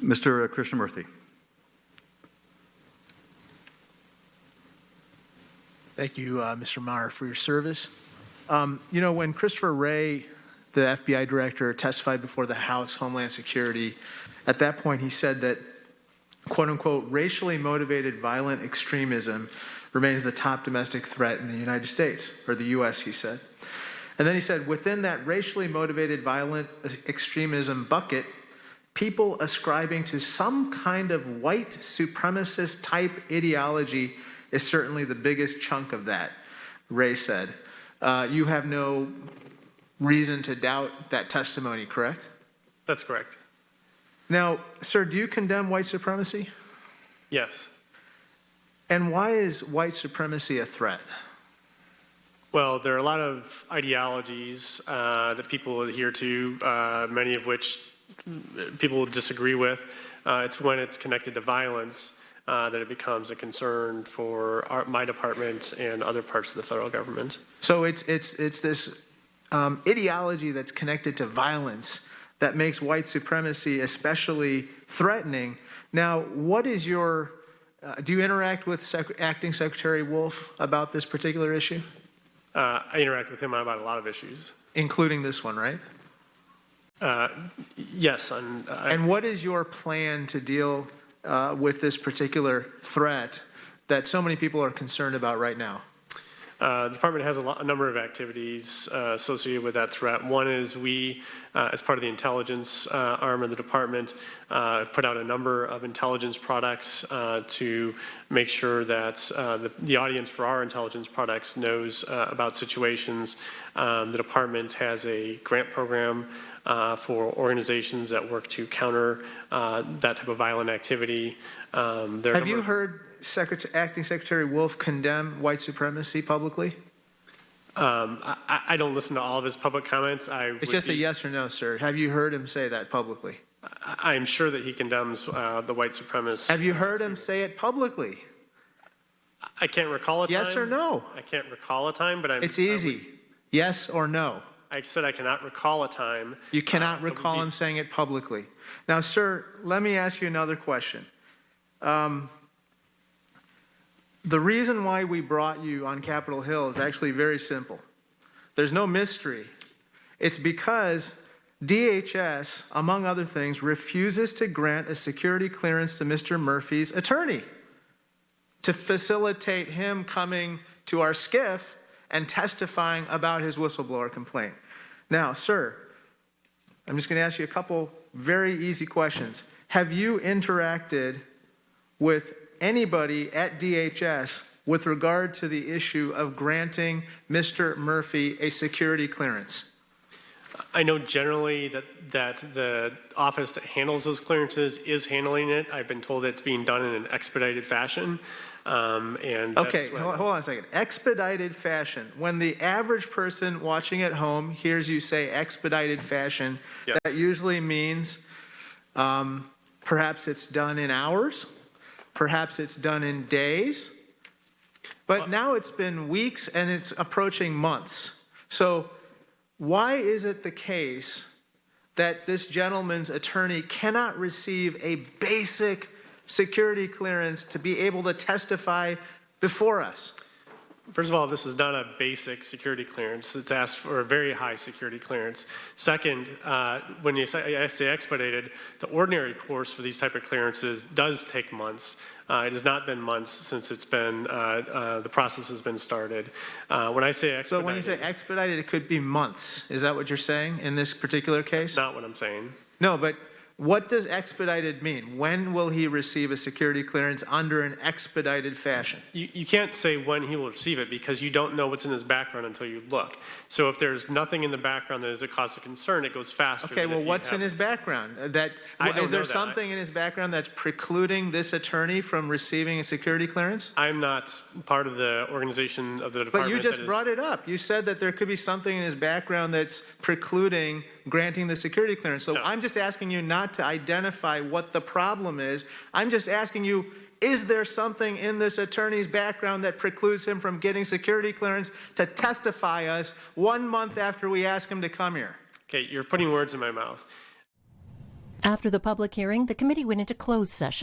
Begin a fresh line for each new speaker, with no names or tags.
Mr. Krishnamoorthi.
Thank you, Mr. Maher, for your service. You know, when Christopher Wray, the FBI director, testified before the House Homeland Security, at that point he said that, quote unquote, racially motivated violent extremism remains the top domestic threat in the United States, or the U.S., he said. And then he said, within that racially motivated violent extremism bucket, people ascribing to some kind of white supremacist type ideology is certainly the biggest chunk of that, Wray said. You have no reason to doubt that testimony, correct?
That's correct.
Now, sir, do you condemn white supremacy?
Yes.
And why is white supremacy a threat?
Well, there are a lot of ideologies that people adhere to, many of which people disagree with. It's when it's connected to violence that it becomes a concern for my department and other parts of the federal government.
So it's this ideology that's connected to violence that makes white supremacy especially threatening. Now, what is your, do you interact with Acting Secretary Wolf about this particular issue?
I interact with him about a lot of issues.
Including this one, right?
Yes.
And what is your plan to deal with this particular threat that so many people are concerned about right now?
The department has a number of activities associated with that threat. One is we, as part of the intelligence arm of the department, put out a number of intelligence products to make sure that the audience for our intelligence products knows about situations. The department has a grant program for organizations that work to counter that type of violent activity. Have
you heard Acting Secretary Wolf condemn white supremacy publicly?
I don't listen to all of his public comments.
It's just a yes or no, sir. Have you heard him say that publicly?
I'm sure that he condemns the white supremacists.
Have you heard him say it publicly?
I can't recall a time.
Yes or no?
I can't recall a time, but
It's easy. Yes or no?
I said I cannot recall a time.
You cannot recall him saying it publicly. Now, sir, let me ask you another question. The reason why we brought you on Capitol Hill is actually very simple. There's no mystery. It's because DHS, among other things, refuses to grant a security clearance to Mr. Murphy's attorney to facilitate him coming to our SCIF and testifying about his whistleblower complaint. Now, sir, I'm just going to ask you a couple very easy questions. Have you interacted with anybody at DHS with regard to the issue of granting Mr. Murphy a security clearance?
I know generally that the office that handles those clearances is handling it. I've been told that it's being done in an expedited fashion.
Okay, hold on a second. Expedited fashion. When the average person watching at home hears you say expedited fashion, yes, that usually means perhaps it's done in hours, perhaps it's done in days, but now it's been weeks and it's approaching months. So why is it the case that this gentleman's attorney cannot receive a basic security clearance to be able to testify before us?
First of all, this is not a basic security clearance. It's asked for a very high security clearance. Second, when I say expedited, the ordinary course for these type of clearances does take months. It has not been months since it's been, the process has been started. When I say expedited.
So when you say expedited, it could be months. Is that what you're saying in this particular case?
That's not what I'm saying.
No, but what does expedited mean? When will he receive a security clearance under an expedited fashion?
You can't say when he will receive it because you don't know what's in his background until you look. So if there's nothing in the background that is a cause of concern, it goes faster.
Okay, well, what's in his background? Is there something in his background that's precluding this attorney from receiving a security clearance?
I'm not part of the organization of the department.
But you just brought it up. You said that there could be something in his background that's precluding granting the security clearance. So no. I'm just asking you not to identify what the problem is. I'm just asking you, is there something in this attorney's background that precludes him from getting security clearance to testify us 1 month after we ask him to come here?
Okay, you're putting words in my mouth.
After the public hearing, the committee went into closed session.